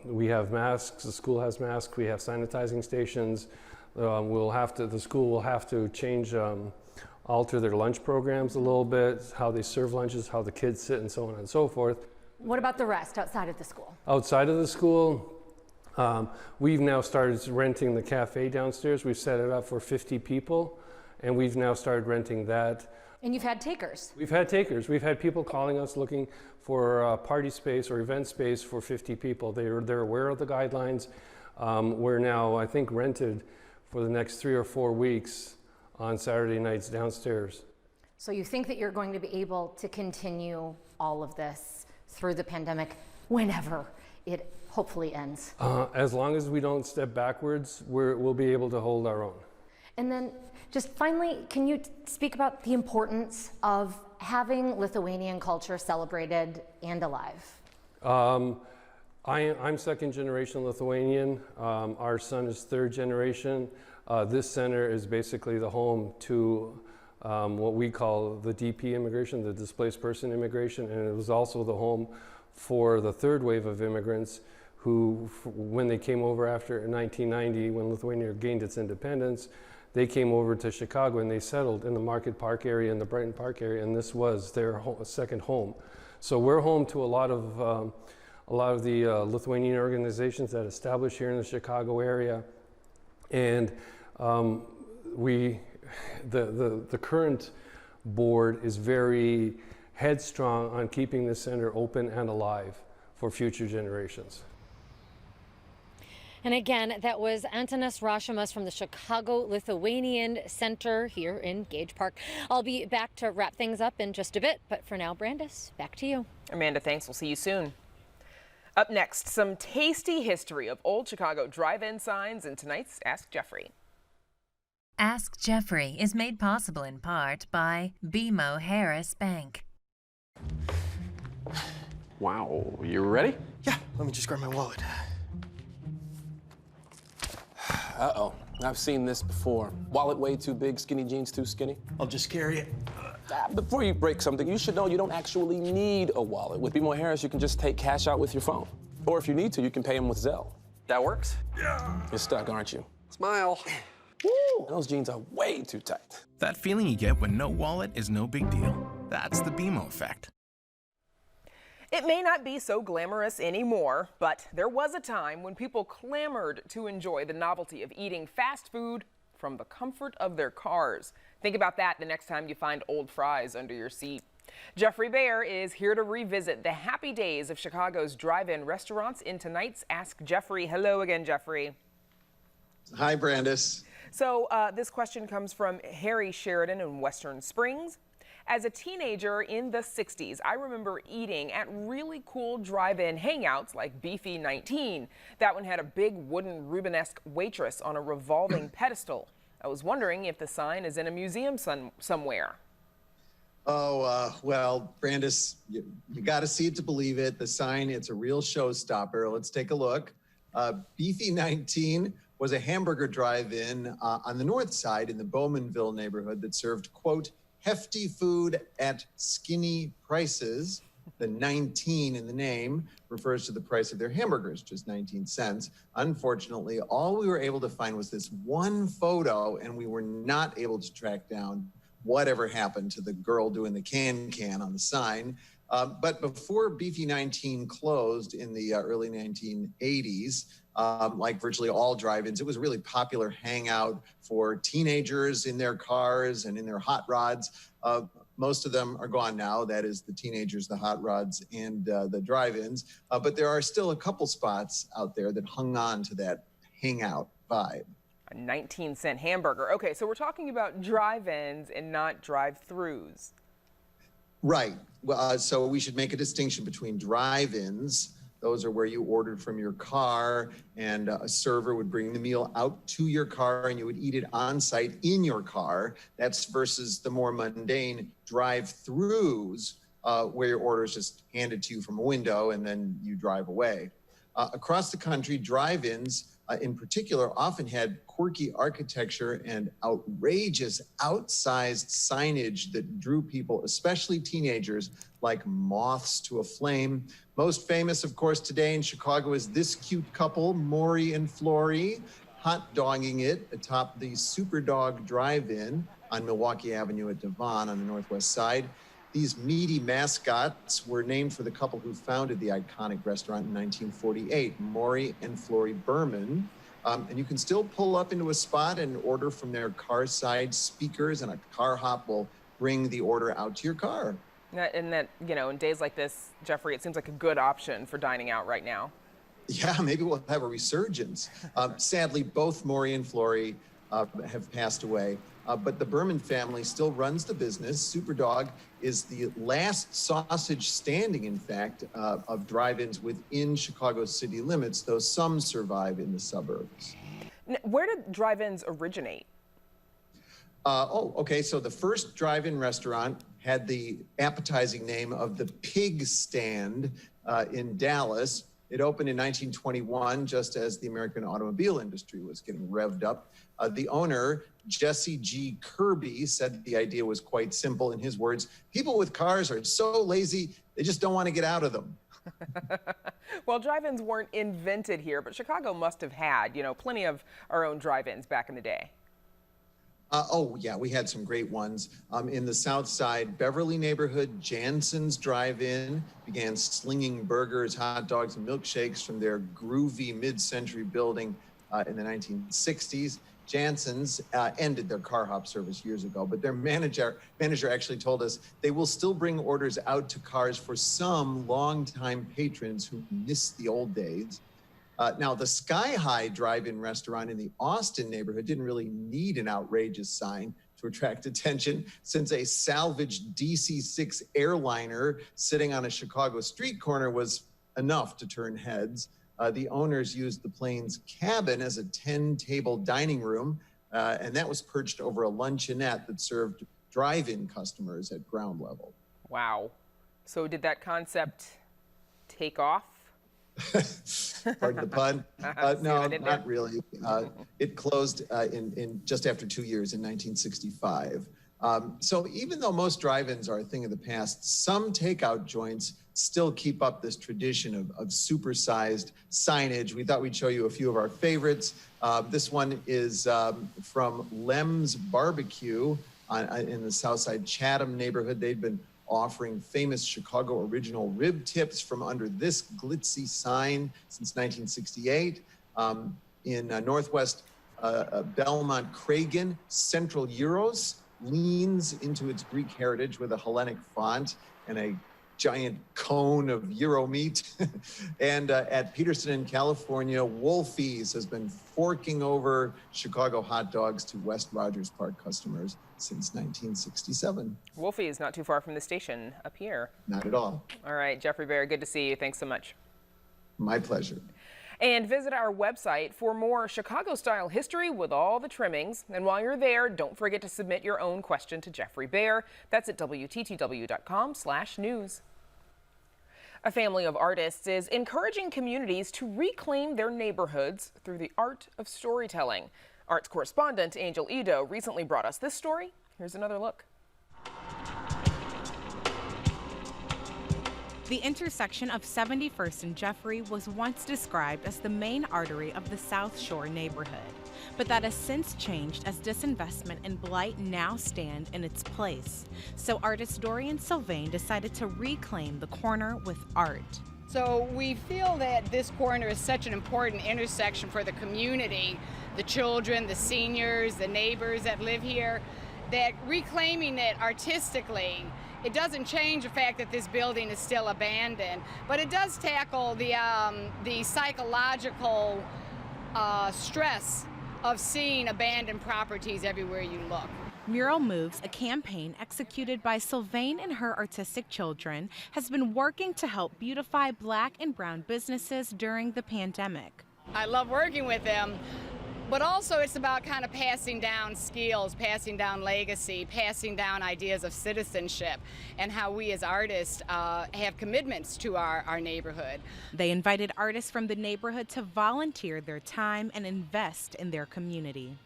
We have masks, the school has masks, we have sanitizing stations. The school will have to change, alter their lunch programs a little bit, how they serve lunches, how the kids sit, and so on and so forth. What about the rest outside of the school? Outside of the school, we've now started renting the cafe downstairs. We've set it up for 50 people, and we've now started renting that. And you've had takers? We've had takers. We've had people calling us looking for party space or event space for 50 people. They're aware of the guidelines. We're now, I think, rented for the next 3 or 4 weeks on Saturday nights downstairs. So you think that you're going to be able to continue all of this through the pandemic whenever it hopefully ends? As long as we don't step backwards, we'll be able to hold our own. And then just finally, can you speak about the importance of having Lithuanian culture celebrated and alive? I'm second generation Lithuanian. Our son is third generation. This center is basically the home to what we call the DP immigration, the displaced person immigration, and it was also the home for the third wave of immigrants who, when they came over after 1990, when Lithuania gained its independence, they came over to Chicago and they settled in the Market Park area and the Brighton Park area, and this was their second home. So we're home to a lot of the Lithuanian organizations that established here in the Chicago area, and the current board is very headstrong on keeping the center open and alive for future generations. And again, that was Antanas Rashimas from the Chicago Lithuanian Center here in Gage Park. I'll be back to wrap things up in just a bit, but for now, Brandis, back to you. Amanda, thanks. We'll see you soon. Up next, some tasty history of old Chicago drive-in signs in tonight's Ask Jeffrey. Ask Jeffrey is made possible in part by BMO Harris Bank. Wow, you ready? Yeah, let me just grab my wallet. Uh-oh, I've seen this before. Wallet way too big, skinny jeans too skinny. I'll just carry it. Before you break something, you should know you don't actually need a wallet. With BMO Harris, you can just take cash out with your phone. Or if you need to, you can pay them with Zelle. That works? Yeah. You're stuck, aren't you? Smile. Woo! Those jeans are way too tight. That feeling you get when no wallet is no big deal. That's the BMO effect. It may not be so glamorous anymore, but there was a time when people clamored to enjoy the novelty of eating fast food from the comfort of their cars. Think about that the next time you find old fries under your seat. Jeffrey Baer is here to revisit the happy days of Chicago's drive-in restaurants in tonight's Ask Jeffrey. Hello again, Jeffrey. Hi, Brandis. So this question comes from Harry Sheridan in Western Springs. As a teenager in the 60s, I remember eating at really cool drive-in hangouts like Beefy 19. That one had a big wooden Rubenesque waitress on a revolving pedestal. I was wondering if the sign is in a museum somewhere. Oh, well, Brandis, you got to see it to believe it. The sign, it's a real showstopper. Let's take a look. Beefy 19 was a hamburger drive-in on the north side in the Bowmanville neighborhood that served, quote, hefty food at skinny prices. The 19 in the name refers to the price of their hamburgers, just 19 cents. Unfortunately, all we were able to find was this one photo, and we were not able to track down whatever happened to the girl doing the can on the sign. But before Beefy 19 closed in the early 1980s, like virtually all drive-ins, it was a really popular hangout for teenagers in their cars and in their hot rods. Most of them are gone now. That is the teenagers, the hot rods, and the drive-ins. But there are still a couple spots out there that hung on to that hangout vibe. A 19-cent hamburger. Okay, so we're talking about drive-ins and not drive-throughs. Right. Well, so we should make a distinction between drive-ins. Those are where you ordered from your car and a server would bring the meal out to your car and you would eat it on site in your car. That's versus the more mundane drive-throughs where your order is just handed to you from a window and then you drive away. Across the country, drive-ins in particular often had quirky architecture and outrageous outsized signage that drew people, especially teenagers, like moths to a flame. Most famous, of course, today in Chicago is this cute couple, Maury and Flory, hot dogging it atop the Superdog Drive-In on Milwaukee Avenue at Devon on the northwest side. These meaty mascots were named for the couple who founded the iconic restaurant in 1948, Maury and Flory Berman. And you can still pull up into a spot and order from their car side speakers, and a car hop will bring the order out to your car. And that, you know, in days like this, Jeffrey, it seems like a good option for dining out right now. Yeah, maybe we'll have a resurgence. Sadly, both Maury and Flory have passed away. But the Berman family still runs the business. Superdog is the last sausage standing, in fact, of drive-ins within Chicago's city limits, though some survive in the suburbs. Where did drive-ins originate? Okay, so the first drive-in restaurant had the appetizing name of the Pig Stand in Dallas. It opened in 1921, just as the American automobile industry was getting revved up. The owner, Jesse G. Kirby, said the idea was quite simple. In his words, people with cars are so lazy, they just don't want to get out of them. Well, drive-ins weren't invented here, but Chicago must have had, plenty of our own drive-ins back in the day. Oh, yeah, we had some great ones. In the South Side Beverly neighborhood, Jansen's Drive-In began slinging burgers, hot dogs, and milkshakes from their groovy mid-century building in the 1960s. Jansen's ended their car hop service years ago, but their manager actually told us they will still bring orders out to cars for some longtime patrons who miss the old days. Now, the Sky High drive-in restaurant in the Austin neighborhood didn't really need an outrageous sign to attract attention, since a salvaged DC-6 airliner sitting on a Chicago street corner was enough to turn heads. The owners used the plane's cabin as a 10-table dining room, and that was perched over a luncheonette that served drive-in customers at ground level. Wow. So did that concept take off? Pardon the pun. No, not really. It closed in just after 2 years in 1965. So even though most drive-ins are a thing of the past, some takeout joints still keep up this tradition of supersized signage. We thought we'd show you a few of our favorites. This one is from Lem's Barbecue in the Southside Chatham neighborhood. They've been offering famous Chicago original rib tips from under this glitzy sign since 1968. In Northwest Belmont Cragen, Central Euros leans into its Greek heritage with a Hellenic font and a giant cone of Euro meat. And at Peterson in California, Wolfie's has been forking over Chicago hot dogs to West Rogers Park customers since 1967. Wolfie is not too far from the station up here. Not at all. All right, Jeffrey Bear, good to see you. Thanks so much. My pleasure. And visit our website for more Chicago-style history with all the trimmings. And while you're there, don't forget to submit your own question to Jeffrey Bear. That's at WTTW.com/news. A family of artists is encouraging communities to reclaim their neighborhoods through the art of storytelling. Arts correspondent Angel Ito recently brought us this story. Here's another look. The intersection of 71st and Jeffrey was once described as the main artery of the South Shore neighborhood, but that has since changed as disinvestment and blight now stand in its place. So artist Dorian Sylvain decided to reclaim the corner with art. So we feel that this corner is such an important intersection for the community, the children, the seniors, the neighbors that live here, that reclaiming it artistically, it doesn't change the fact that this building is still abandoned, but it does tackle the psychological stress of seeing abandoned properties everywhere you look. Mural Moves, a campaign executed by Sylvain and her artistic children, has been working to help beautify Black and brown businesses during the pandemic. I love working with them, but also it's about kind of passing down skills, passing down legacy, passing down ideas of citizenship, and how we as artists have commitments to our neighborhood. They invited artists from the neighborhood to volunteer their time and invest in their community.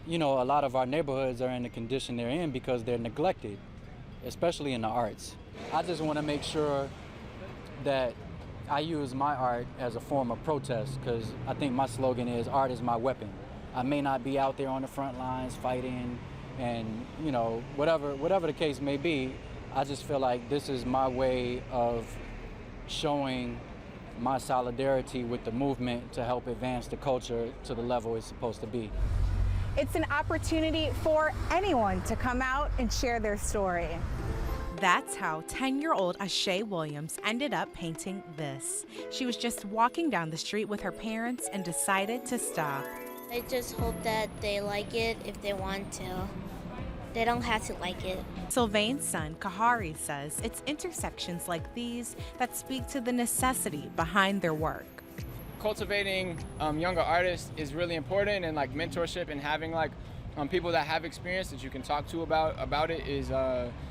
You know, a lot of our neighborhoods are in the condition they're in because they're neglected, especially in the arts. I just want to make sure that I use my art as a form of protest, because I think my slogan is art is my weapon. I may not be out there on the front lines fighting and, you know, whatever the case may be, I just feel like this is my way of showing my solidarity with the movement to help advance the culture to the level it's supposed to be. It's an opportunity for anyone to come out and share their story. That's how 10-year-old Ashay Williams ended up painting this. She was just walking down the street with her parents and decided to stop. I just hope that they like it if they want to. They don't have to like it. Sylvain's son, Kahari, says it's intersections like these that speak to the necessity behind their work. Cultivating younger artists is really important, and like mentorship and having like people that have experience that you can talk to about it is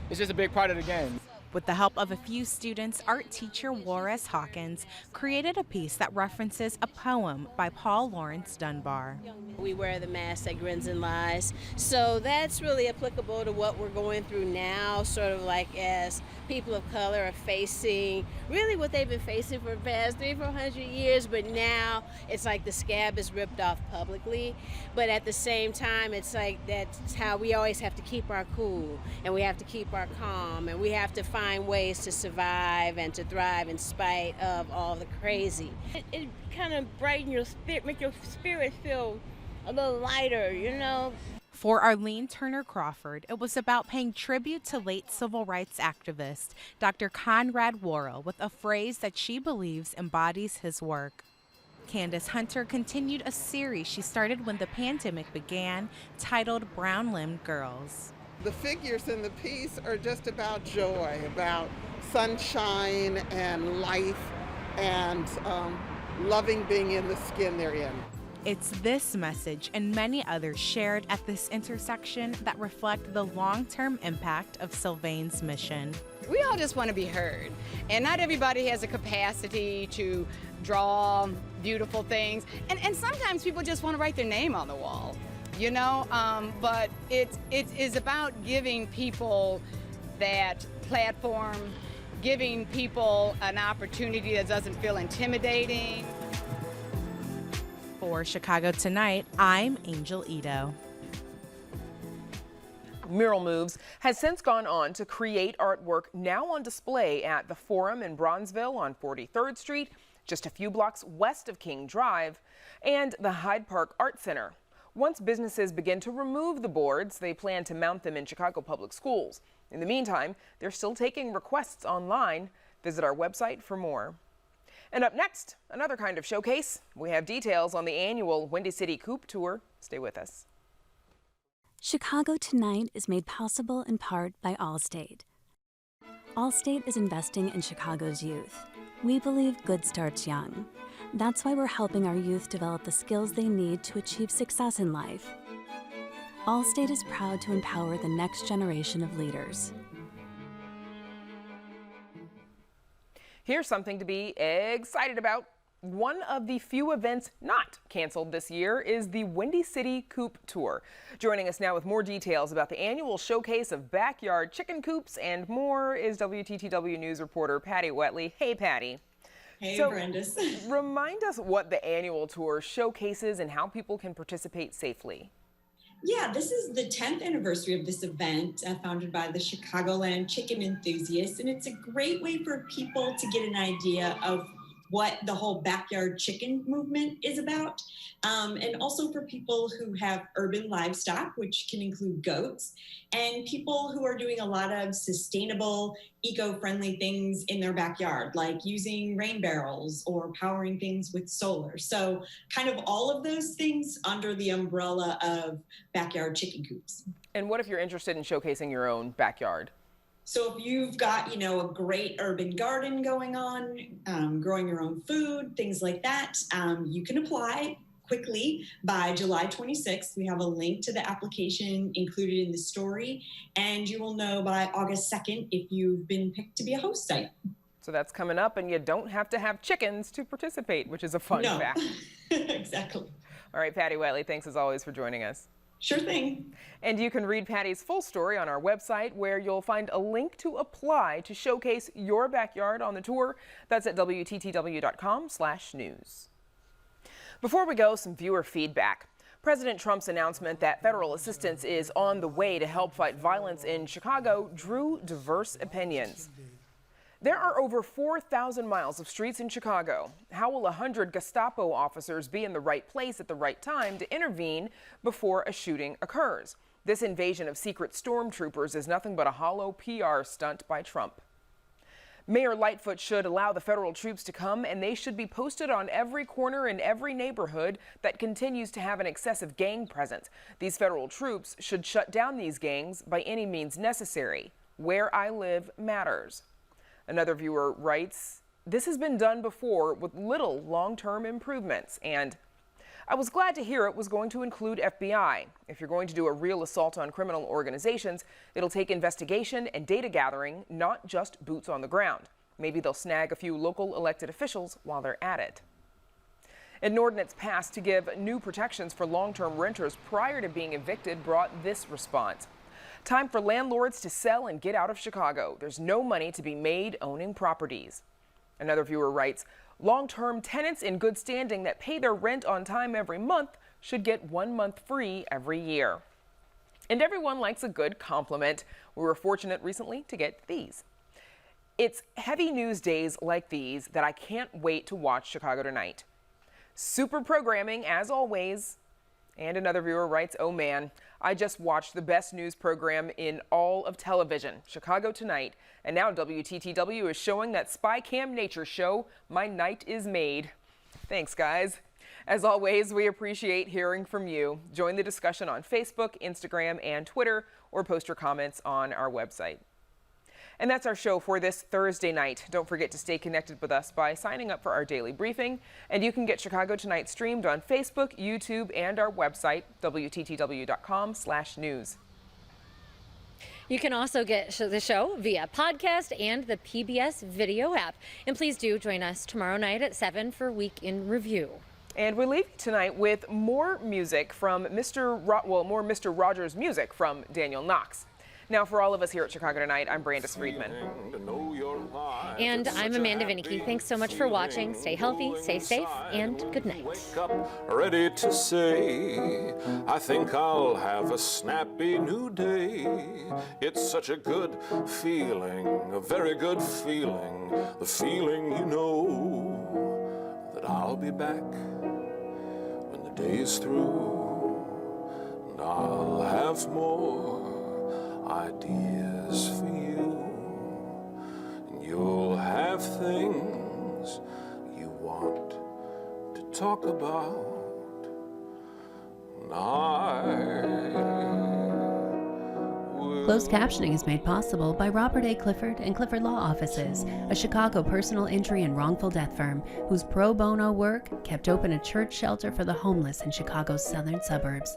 it's just a big part of the game. With the help of a few students, art teacher Juarez Hawkins created a piece that references a poem by Paul Laurence Dunbar. We wear the mask that grins and lies. So that's really applicable to what we're going through now, sort of like as people of color are facing really what they've been facing for the past 300-400 years, but now it's like the scab is ripped off publicly. But at the same time, it's like that's how we always have to keep our cool, and we have to keep our calm, and we have to find ways to survive and to thrive in spite of all the crazy. It kind of brightens your spirit, make your spirit feel a little lighter, you know. For Arlene Turner Crawford, it was about paying tribute to late civil rights activist Dr. Conrad Worrell with a phrase that she believes embodies his work. Candace Hunter continued a series she started when the pandemic began, titled Brown Limbed Girls. The figures in the piece are just about joy, about sunshine and life and loving being in the skin they're in. It's this message and many others shared at this intersection that reflect the long-term impact of Sylvain's mission. We all just want to be heard, and not everybody has a capacity to draw beautiful things, and sometimes people just want to write their name on the wall, you know, but it is about giving people that platform, giving people an opportunity that doesn't feel intimidating. For Chicago Tonight, I'm Angel Ito. Mural Moves has since gone on to create artwork now on display at the Forum in Bronzeville on 43rd Street, just a few blocks west of King Drive, and the Hyde Park Art Center. Once businesses begin to remove the boards, they plan to mount them in Chicago Public Schools. In the meantime, they're still taking requests online. Visit our website for more. And up next, another kind of showcase. We have details on the annual Windy City Coop tour. Stay with us. Chicago Tonight is made possible in part by Allstate. Allstate is investing in Chicago's youth. We believe good starts young. That's why we're helping our youth develop the skills they need to achieve success in life. Allstate is proud to empower the next generation of leaders. Here's something to be excited about. One of the few events not canceled this year is the Windy City Coop Tour. Joining us now with more details about the annual showcase of backyard chicken coops and more is WTTW News reporter Patty Wetley. Hey, Patty. Hey, so, Brandis. Remind us what the annual tour showcases and how people can participate safely. Yeah, this is the 10th anniversary of this event, founded by the Chicagoland chicken enthusiasts, and it's a great way for people to get an idea of what the whole backyard chicken movement is about, and also for people who have urban livestock, which can include goats, and people who are doing a lot of sustainable, eco-friendly things in their backyard, like using rain barrels or powering things with solar. So kind of all of those things under the umbrella of backyard chicken coops. And what if you're interested in showcasing your own backyard? So if you've got, you know, a great urban garden going on, growing your own food, things like that, you can apply quickly by July 26th. We have a link to the application included in the story, and you will know by August 2nd if you've been picked to be a host site. So that's coming up, and you don't have to have chickens to participate, which is a fun fact. Exactly. All right, Patty Wetley, thanks as always for joining us. Sure thing. And you can read Patty's full story on our website, where you'll find a link to apply to showcase your backyard on the tour. That's at WTTW.com/news. Before we go, some viewer feedback. President Trump's announcement that federal assistance is on the way to help fight violence in Chicago drew diverse opinions. There are over 4,000 miles of streets in Chicago. How will 100 Gestapo officers be in the right place at the right time to intervene before a shooting occurs? This invasion of secret stormtroopers is nothing but a hollow PR stunt by Trump. Mayor Lightfoot should allow the federal troops to come, and they should be posted on every corner in every neighborhood that continues to have an excessive gang presence. These federal troops should shut down these gangs by any means necessary. Where I live matters. Another viewer writes, this has been done before with little long-term improvements. And I was glad to hear it was going to include FBI. If you're going to do a real assault on criminal organizations, it'll take investigation and data gathering, not just boots on the ground. Maybe they'll snag a few local elected officials while they're at it. An ordinance passed to give new protections for long-term renters prior to being evicted brought this response. Time for landlords to sell and get out of Chicago. There's no money to be made owning properties. Another viewer writes, long-term tenants in good standing that pay their rent on time every month should get 1 month free every year. And everyone likes a good compliment. We were fortunate recently to get these. It's heavy news days like these that I can't wait to watch Chicago Tonight. Super programming as always. And another viewer writes, oh man, I just watched the best news program in all of television, Chicago Tonight, and now WTTW is showing that spy cam nature show, My Night is Made. Thanks, guys. As always, we appreciate hearing from you. Join the discussion on Facebook, Instagram, and Twitter, or post your comments on our website. And that's our show for this Thursday night. Don't forget to stay connected with us by signing up for our daily briefing. And you can get Chicago Tonight streamed on Facebook, YouTube, and our website, WTTW.com/news. You can also get the show via podcast and the PBS video app. And please do join us tomorrow night at 7 for Week in Review. And we leave you tonight with more music from more Mr. Rogers music from Daniel Knox. Now, for all of us here at Chicago Tonight, I'm Brandis Friedman. And I'm Amanda Vinicky. Thanks so much for watching. Stay healthy, stay safe, and good night. Wake up ready to say, I think I'll have a snappy new day. It's such a good feeling, a very good feeling. The feeling you know that I'll be back when the day is through. And I'll have more ideas for you, and you'll have things you want to talk about. And Closed captioning is made possible by Robert A. Clifford and Clifford Law Offices, a Chicago personal injury and wrongful death firm whose pro bono work kept open a church shelter for the homeless in Chicago's southern suburbs.